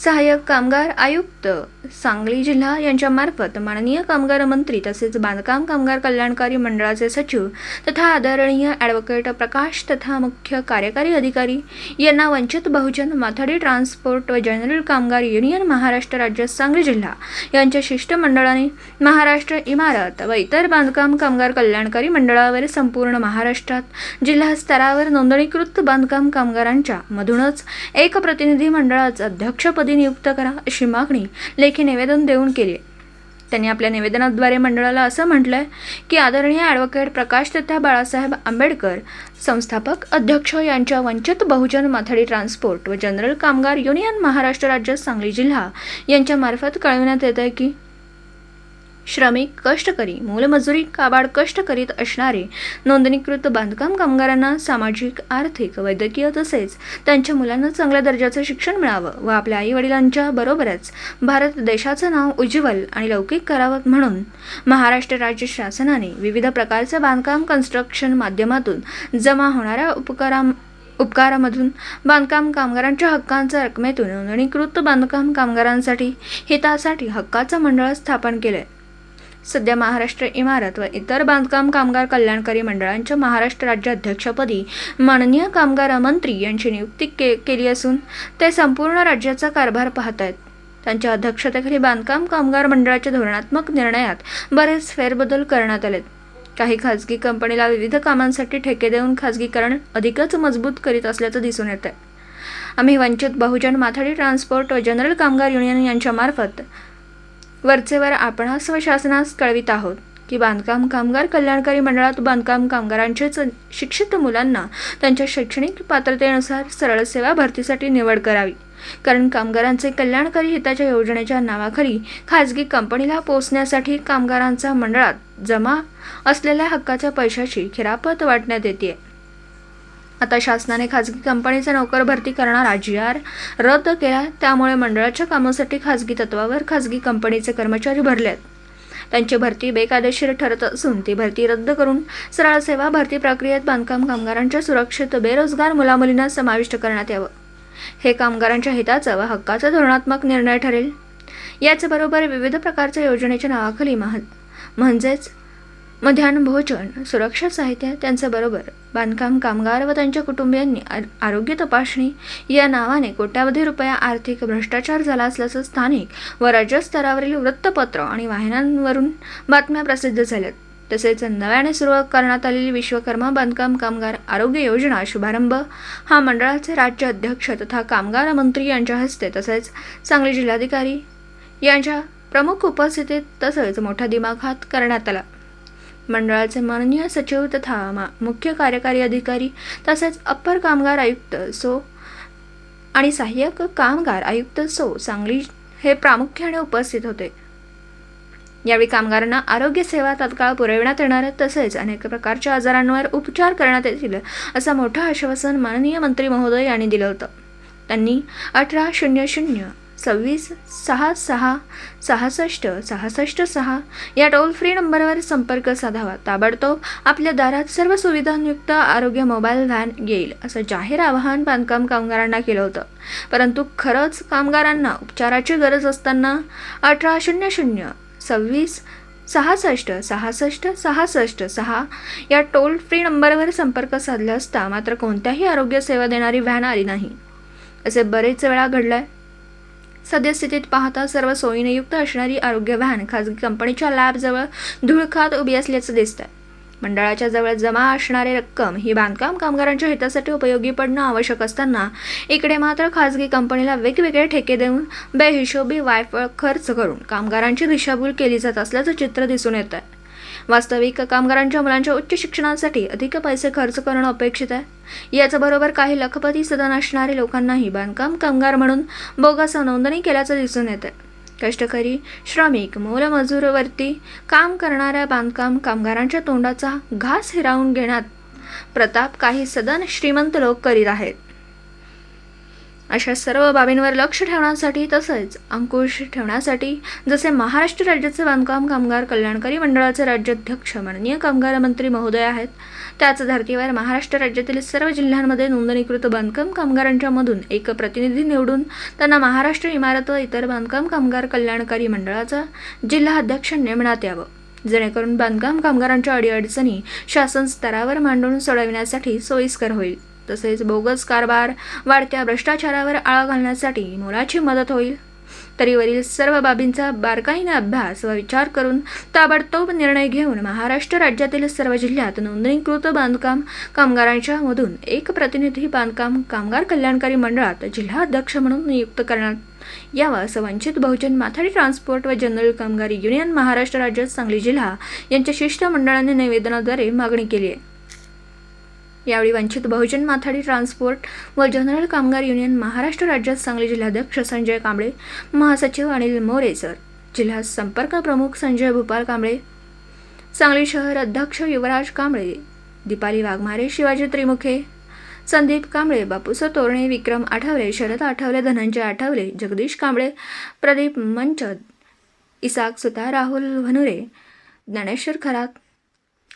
सहाय्यक कामगार आयुक्त सांगली जिल्हा यांच्या मार्फत माननीय कामगार मंत्री तसेच बांधकाम कामगार कल्याणकारी मंडळाचे सचिव तथा आदरणीय ॲडव्होकेट प्रकाश तथा मुख्य कार्यकारी अधिकारी यांना वंचित बहुजन माथाडी ट्रान्सपोर्ट व जनरल कामगार युनियन महाराष्ट्र राज्य सांगली जिल्हा यांच्या शिष्टमंडळाने महाराष्ट्र इमारत व इतर बांधकाम कामगार कल्याणकारी मंडळावर संपूर्ण महाराष्ट्रात जिल्हा स्तरावर नोंदणीकृत बांधकाम कामगारांच्या मधूनच एक प्रतिनिधी मंडळाचे अध्यक्षपदी नियुक्त करा अशी मागणी लेखी निवेदन देऊन केली. त्यांनी आपल्या निवेदनाद्वारे मंडळाला असं म्हटलंय की आदरणीय ॲडव्होकेट प्रकाश तथा बाळासाहेब आंबेडकर संस्थापक अध्यक्ष यांच्या वंचित बहुजन माथाडी ट्रान्सपोर्ट व जनरल कामगार युनियन महाराष्ट्र राज्य सांगली जिल्हा यांच्या मार्फत कळविण्यात येत आहे की श्रमिक, कष्टकरी, मूलमजुरी काबाड कष्ट करीत असणारे नोंदणीकृत बांधकाम कामगारांना सामाजिक, आर्थिक, वैद्यकीय तसेच त्यांच्या मुलांना चांगल्या दर्जाचं शिक्षण मिळावं व आपल्या आईवडिलांच्या बरोबरच भारत देशाचं नाव उज्ज्वल आणि लौकिक करावं म्हणून महाराष्ट्र राज्य शासनाने विविध प्रकारचे बांधकाम कन्स्ट्रक्शन माध्यमातून जमा होणाऱ्या उपकारामधून बांधकाम कामगारांच्या हक्कांच्या रकमेतून नोंदणीकृत बांधकाम कामगारांसाठी हितासाठी हक्काचं मंडळ स्थापन केले. सध्या महाराष्ट्र इमारत व इतर बांधकाम कामगार कल्याणकारी मंडळांच्या महाराष्ट्र राज्य अध्यक्षपदी माननीय कामगार मंत्री यांची नियुक्ती केली असून ते संपूर्ण राज्याचा कारभार पाहत आहेत. त्यांच्या अध्यक्षतेखाली बांधकाम कामगार मंडळाच्या धोरणात्मक निर्णयात बरेच फेरबदल करण्यात आलेत. काही खाजगी कंपनीला विविध कामांसाठी ठेके देऊन खाजगीकरण अधिकच मजबूत करीत असल्याचं दिसून येत आहे. आम्ही वंचित बहुजन माथाडी ट्रान्सपोर्ट व जनरल कामगार युनियन यांच्या मार्फत वरचेवर आपणास व शासनास कळवित आहोत की बांधकाम कामगार कल्याणकारी मंडळात बांधकाम कामगारांचेच शिक्षित मुलांना त्यांच्या शैक्षणिक पात्रतेनुसार सरळ सेवा भरतीसाठी निवड करावी. कारण कामगारांचे कल्याणकारी हिताच्या योजनेच्या नावाखाली खाजगी कंपनीला पोचण्यासाठी कामगारांचा मंडळात जमा असलेल्या हक्काच्या पैशाची खिरापत वाटण्यात येते. आता शासनाने खाजगी कंपनीचा नोकर भरती करणारा GR रद्द केला. त्यामुळे मंडळाच्या कामासाठी खाजगी तत्वावर खाजगी कंपनीचे कर्मचारी भरले आहेत. त्यांची भरती बेकायदेशीर ठरत असून ती भरती रद्द करून सरळ सेवा भरती प्रक्रियेत बांधकाम कामगारांच्या सुरक्षित बेरोजगार मुलामुलींना समाविष्ट करण्यात यावं. हे कामगारांच्या हिताचा व हक्काचा धोरणात्मक निर्णय ठरेल. याचबरोबर विविध प्रकारच्या योजनेच्या नावाखाली म्हणजेच मध्यान्ह भोजन, सुरक्षा साहित्य त्यांच्याबरोबर बांधकाम कामगार व त्यांच्या कुटुंबियांनी आरोग्य तपासणी या नावाने कोट्यावधी रुपये आर्थिक भ्रष्टाचार झाला असल्याचं स्थानिक व राज्य स्तरावरील वृत्तपत्र आणि वाहिन्यांवरून बातम्या प्रसिद्ध झाल्यात. तसेच नव्याने सुरू करण्यात आलेली विश्वकर्मा बांधकाम कामगार आरोग्य योजना शुभारंभ हा मंडळाचे राज्य अध्यक्ष तथा कामगार मंत्री यांच्या हस्ते तसेच सांगली जिल्हाधिकारी यांच्या प्रमुख उपस्थितीत तसेच मोठ्या दिमाखात करण्यात आला. मंडळाचे माननीय सचिव तथा मुख्य कार्यकारी अधिकारी तसेच अप्पर कामगार आयुक्त सो आणि सहाय्यक कामगार आयुक्त सो सांगली हे प्रामुख्याने उपस्थित होते. यावेळी कामगारांना आरोग्य सेवा तात्काळ पुरविण्यात येणार तसेच अनेक प्रकारच्या आजारांवर उपचार करण्यात येतील असं मोठं आश्वासन माननीय मंत्री महोदय यांनी दिलं होतं. त्यांनी 1800-2666-66-6 या टोल फ्री नंबरवर संपर्क साधावा. ताबडतोब आपल्या दारात सर्व सुविधांयुक्त आरोग्य मोबाईल व्हॅन येईल असं जाहीर आवाहन बांधकाम कामगारांना केलं होतं. परंतु खरंच कामगारांना उपचाराची गरज असताना 1800-2666-66-6 या टोल फ्री नंबरवर संपर्क साधला असता मात्र कोणत्याही आरोग्य सेवा देणारी व्हॅन आली नाही. असे बरेच वेळा घडलंय. सद्यस्थितीत पाहता सर्व सोयीने युक्त असणारी आरोग्य व्हॅन खाजगी कंपनीच्या लॅबजवळ धूळ खात उभी असल्याचं दिसतंय. मंडळाच्या जवळ जमा असणारी रक्कम ही बांधकाम कामगारांच्या हितासाठी उपयोगी पडणं आवश्यक असताना इकडे मात्र खाजगी कंपनीला वेगवेगळे ठेके देऊन बेहिशोबी वायफळ खर्च करून कामगारांची दिशाभूल केली जात असल्याचं चित्र दिसून येत आहे. वास्तविक कामगारांच्या मुलांच्या उच्च शिक्षणासाठी अधिक पैसे खर्च करणं अपेक्षित आहे. याचबरोबर काही लखपती सदन असणारे लोकांनाही बांधकाम कामगार म्हणून बोगस नोंदणी केल्याचं दिसून येतं. कष्टकरी, श्रमिक, मूलमजूरवरती काम करणाऱ्या बांधकाम कामगारांच्या तोंडाचा घास हिरावून घेण्यात प्रताप काही सदन श्रीमंत लोक करीत आहेत. अशा सर्व बाबींवर लक्ष ठेवण्यासाठी तसेच अंकुश ठेवण्यासाठी जसे महाराष्ट्र राज्याचे बांधकाम कामगार कल्याणकारी मंडळाचे राज्याध्यक्ष माननीय कामगार मंत्री महोदय आहेत, त्याच धर्तीवर महाराष्ट्र राज्यातील सर्व जिल्ह्यांमध्ये नोंदणीकृत बांधकाम कामगारांच्या मधून एक प्रतिनिधी निवडून त्यांना महाराष्ट्र इमारत व इतर बांधकाम कामगार कल्याणकारी मंडळाचा जिल्हा अध्यक्ष नेमण्यात यावं, जेणेकरून बांधकाम कामगारांच्या अडीअडचणी शासन स्तरावर मांडून सोडविण्यासाठी सोयीस्कर होईल. तसेच बोगस कारभार, वाढत्या भ्रष्टाचारावर आळा घालण्यासाठी मोलाची मदत होईल. तरी वरील सर्व बाबींचा बारकाईने अभ्यास व विचार करून ताबडतोब निर्णय घेऊन महाराष्ट्र राज्यातील सर्व जिल्ह्यात नोंदणीकृत बांधकाम कामगारांच्या मधून एक प्रतिनिधी बांधकाम कामगार कल्याणकारी मंडळात जिल्हा अध्यक्ष म्हणून नियुक्त करण्यात यावा, असं वंचित बहुजन माथाडी ट्रान्सपोर्ट व जनरल कामगार युनियन महाराष्ट्र राज्य सांगली जिल्हा यांच्या शिष्टमंडळाने निवेदनाद्वारे मागणी केली आहे. यावेळी वंचित बहुजन माथाडी ट्रान्सपोर्ट व जनरल कामगार युनियन महाराष्ट्र राज्यात सांगली जिल्हाध्यक्ष संजय कांबळे, महासचिव अनिल मोरे सर, जिल्हा संपर्क प्रमुख संजय भूपाल कांबळे, सांगली शहर अध्यक्ष युवराज कांबळे, दीपाली वाघमारे, शिवाजी त्रिमुखे, संदीप कांबळे, बापूसा तोरणे, विक्रम आठवले, शरद आठवले, धनंजय आठवले, जगदीश कांबळे, प्रदीप मंचद, इसाक सुतार, राहुल वनुरे, ज्ञानेश्वर खरात,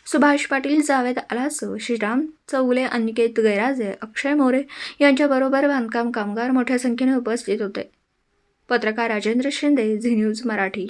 सुभाष पाटील, जावेद आलासो, श्रीराम चौगुले, अनिकेत गैराजे, अक्षय मोरे यांच्याबरोबर बांधकाम कामगार मोठ्या संख्येने उपस्थित होते. पत्रकार राजेंद्र शिंदे, झी न्यूज मराठी.